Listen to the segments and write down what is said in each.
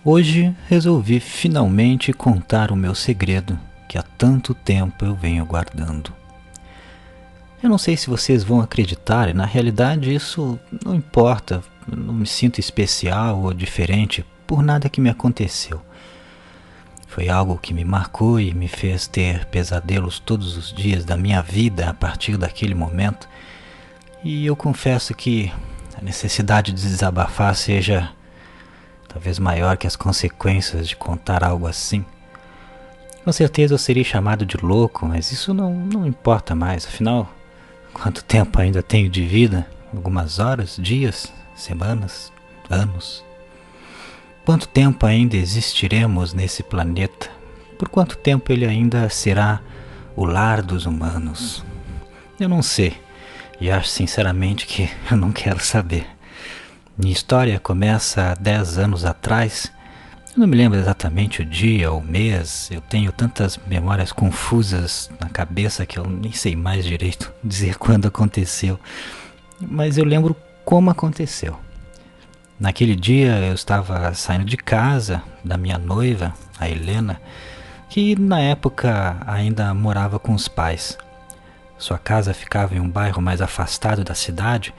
Hoje resolvi finalmente contar o meu segredo que há tanto tempo eu venho guardando. Eu não sei se vocês vão acreditar, e na realidade isso não importa, eu não me sinto especial ou diferente por nada que me aconteceu. Foi algo que me marcou e me fez ter pesadelos todos os dias da minha vida a partir daquele momento. E eu confesso que a necessidade de desabafar seja talvez maior que as consequências de contar algo assim. Com certeza eu serei chamado de louco, mas isso não importa mais. Afinal, quanto tempo ainda tenho de vida? Algumas horas, dias, semanas, anos? Quanto tempo ainda existiremos nesse planeta? Por quanto tempo ele ainda será o lar dos humanos? Eu não sei, e acho sinceramente que eu não quero saber. Minha história começa há 10 anos atrás. Eu não me lembro exatamente o dia ou o mês. Eu tenho tantas memórias confusas na cabeça que eu nem sei mais direito dizer quando aconteceu. Mas eu lembro como aconteceu. Naquele dia eu estava saindo de casa da minha noiva, a Helena, que na época ainda morava com os pais. Sua casa ficava em um bairro mais afastado da cidade,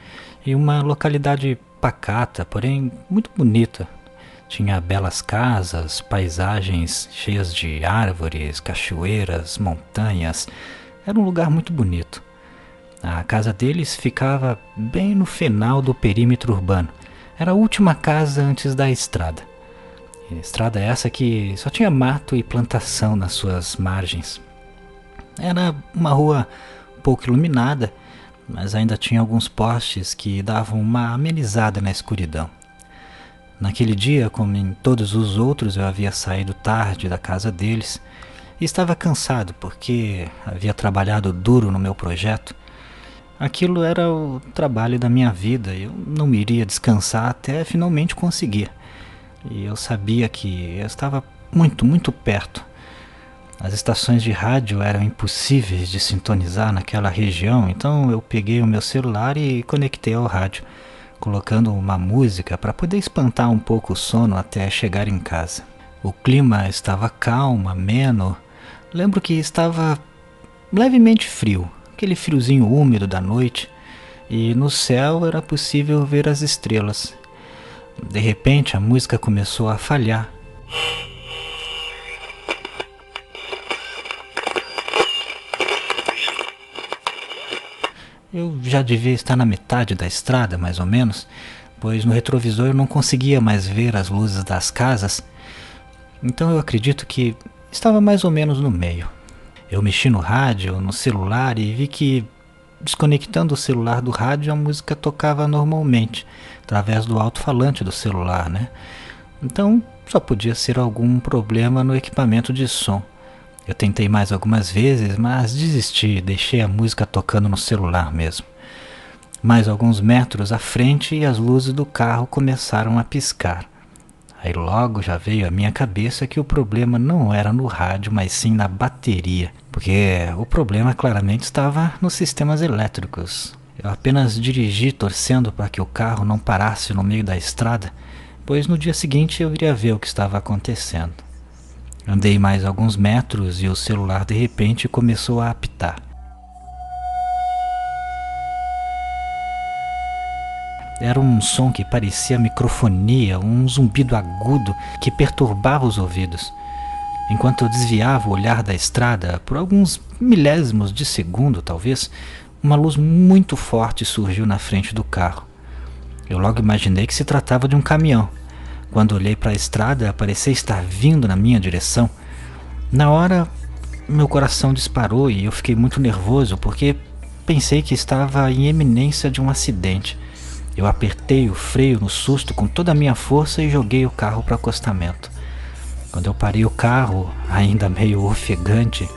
em uma localidade pacata, porém muito bonita. Tinha belas casas, paisagens cheias de árvores, cachoeiras, montanhas. Era um lugar muito bonito. A casa deles ficava bem no final do perímetro urbano. Era a última casa antes da estrada. Estrada essa que só tinha mato e plantação nas suas margens. Era uma rua pouco iluminada, mas ainda tinha alguns postes que davam uma amenizada na escuridão. Naquele dia, como em todos os outros, eu havia saído tarde da casa deles e estava cansado porque havia trabalhado duro no meu projeto. Aquilo era o trabalho da minha vida e eu não me iria descansar até finalmente conseguir. E eu sabia que eu estava muito perto. As estações de rádio eram impossíveis de sintonizar naquela região, então eu peguei o meu celular e conectei ao rádio, colocando uma música para poder espantar um pouco o sono até chegar em casa. O clima estava calmo, ameno. Lembro que estava levemente frio, aquele friozinho úmido da noite, e no céu era possível ver as estrelas. De repente a música começou a falhar. Eu já devia estar na metade da estrada, mais ou menos, pois no retrovisor eu não conseguia mais ver as luzes das casas, então eu acredito que estava mais ou menos no meio. Eu mexi no rádio, no celular e vi que, desconectando o celular do rádio, a música tocava normalmente, através do alto-falante do celular, né? Então só podia ser algum problema no equipamento de som. Eu tentei mais algumas vezes, mas desisti e deixei a música tocando no celular mesmo. Mais alguns metros à frente e as luzes do carro começaram a piscar. Aí logo já veio à minha cabeça que o problema não era no rádio, mas sim na bateria, porque o problema claramente estava nos sistemas elétricos. Eu apenas dirigi torcendo para que o carro não parasse no meio da estrada, pois no dia seguinte eu iria ver o que estava acontecendo. Andei mais alguns metros e o celular de repente começou a apitar. Era um som que parecia microfonia, um zumbido agudo que perturbava os ouvidos. Enquanto eu desviava o olhar da estrada, por alguns milésimos de segundo talvez, uma luz muito forte surgiu na frente do carro. Eu logo imaginei que se tratava de um caminhão. Quando olhei para a estrada, parecia estar vindo na minha direção. Na hora, meu coração disparou e eu fiquei muito nervoso porque pensei que estava em iminência de um acidente. Eu apertei o freio no susto com toda a minha força e joguei o carro para o acostamento. Quando eu parei o carro, ainda meio ofegante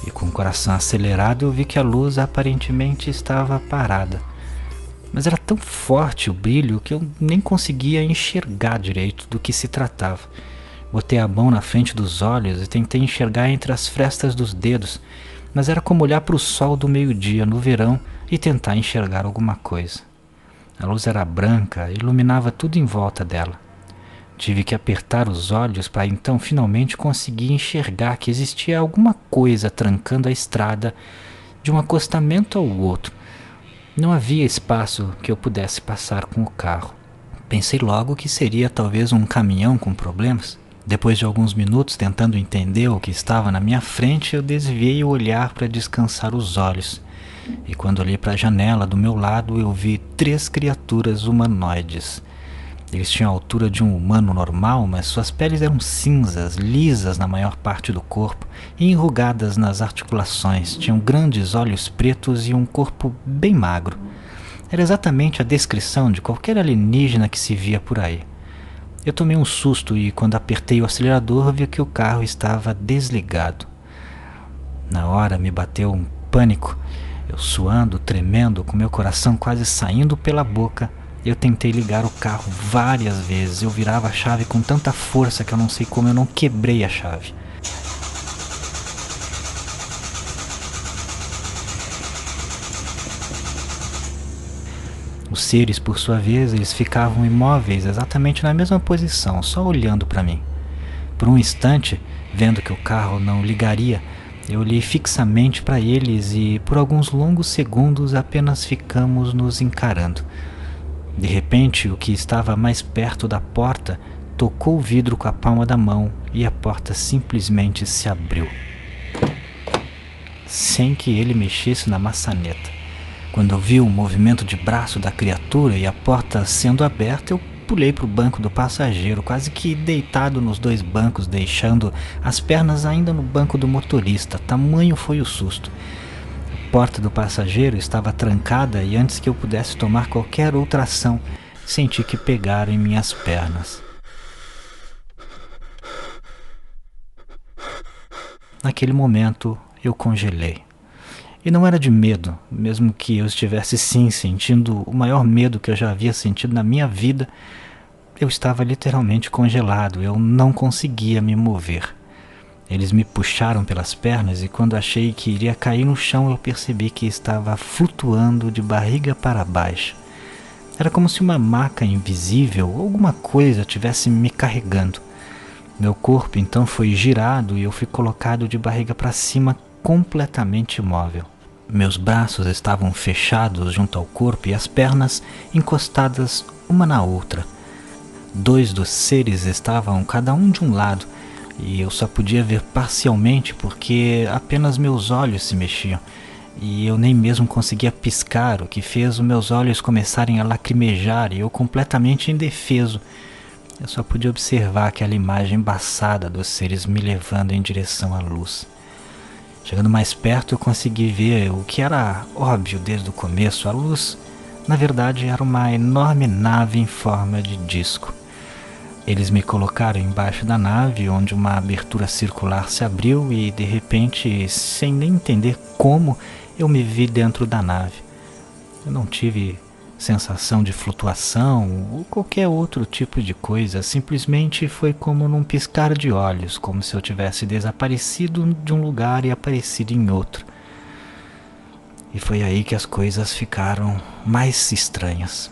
e com o coração acelerado, eu vi que a luz aparentemente estava parada. Mas era tão forte o brilho que eu nem conseguia enxergar direito do que se tratava. Botei a mão na frente dos olhos e tentei enxergar entre as frestas dos dedos, mas era como olhar para o sol do meio-dia no verão e tentar enxergar alguma coisa. A luz era branca e iluminava tudo em volta dela. Tive que apertar os olhos para então finalmente conseguir enxergar que existia alguma coisa trancando a estrada de um acostamento ao outro. Não havia espaço que eu pudesse passar com o carro. Pensei logo que seria talvez um caminhão com problemas. Depois de alguns minutos tentando entender o que estava na minha frente, eu desviei o olhar para descansar os olhos. E quando olhei para a janela do meu lado, eu vi 3 criaturas humanoides. Eles tinham a altura de um humano normal, mas suas peles eram cinzas, lisas na maior parte do corpo e enrugadas nas articulações. Tinham grandes olhos pretos e um corpo bem magro. Era exatamente a descrição de qualquer alienígena que se via por aí. Eu tomei um susto e, quando apertei o acelerador, vi que o carro estava desligado. Na hora me bateu um pânico. Eu suando, tremendo, com meu coração quase saindo pela boca. Eu tentei ligar o carro várias vezes. Eu virava a chave com tanta força que eu não sei como eu não quebrei a chave. Os seres, por sua vez, eles ficavam imóveis exatamente na mesma posição, só olhando para mim. Por um instante, vendo que o carro não ligaria, eu olhei fixamente para eles e, por alguns longos segundos, apenas ficamos nos encarando. De repente, o que estava mais perto da porta tocou o vidro com a palma da mão e a porta simplesmente se abriu, sem que ele mexesse na maçaneta. Quando eu vi o movimento de braço da criatura e a porta sendo aberta, eu pulei para o banco do passageiro, quase que deitado nos 2 bancos, deixando as pernas ainda no banco do motorista. Tamanho foi o susto. A porta do passageiro estava trancada e antes que eu pudesse tomar qualquer outra ação, senti que pegaram em minhas pernas. Naquele momento, eu congelei. E não era de medo, mesmo que eu estivesse sim sentindo o maior medo que eu já havia sentido na minha vida. Eu estava literalmente congelado, eu não conseguia me mover. Eles me puxaram pelas pernas e quando achei que iria cair no chão, eu percebi que estava flutuando de barriga para baixo. Era como se uma maca invisível ou alguma coisa estivesse me carregando. Meu corpo então foi girado e eu fui colocado de barriga para cima, completamente imóvel. Meus braços estavam fechados junto ao corpo e as pernas encostadas uma na outra. 2 dos seres estavam cada um de um lado e eu só podia ver parcialmente porque apenas meus olhos se mexiam e eu nem mesmo conseguia piscar, o que fez os meus olhos começarem a lacrimejar e eu completamente indefeso. Eu só podia observar aquela imagem embaçada dos seres me levando em direção à luz. Chegando mais perto, eu consegui ver o que era óbvio desde o começo. A luz, na verdade, era uma enorme nave em forma de disco. Eles me colocaram embaixo da nave, onde uma abertura circular se abriu e, de repente, sem nem entender como, eu me vi dentro da nave. Eu não tive sensação de flutuação ou qualquer outro tipo de coisa, simplesmente foi como num piscar de olhos, como se eu tivesse desaparecido de um lugar e aparecido em outro. E foi aí que as coisas ficaram mais estranhas.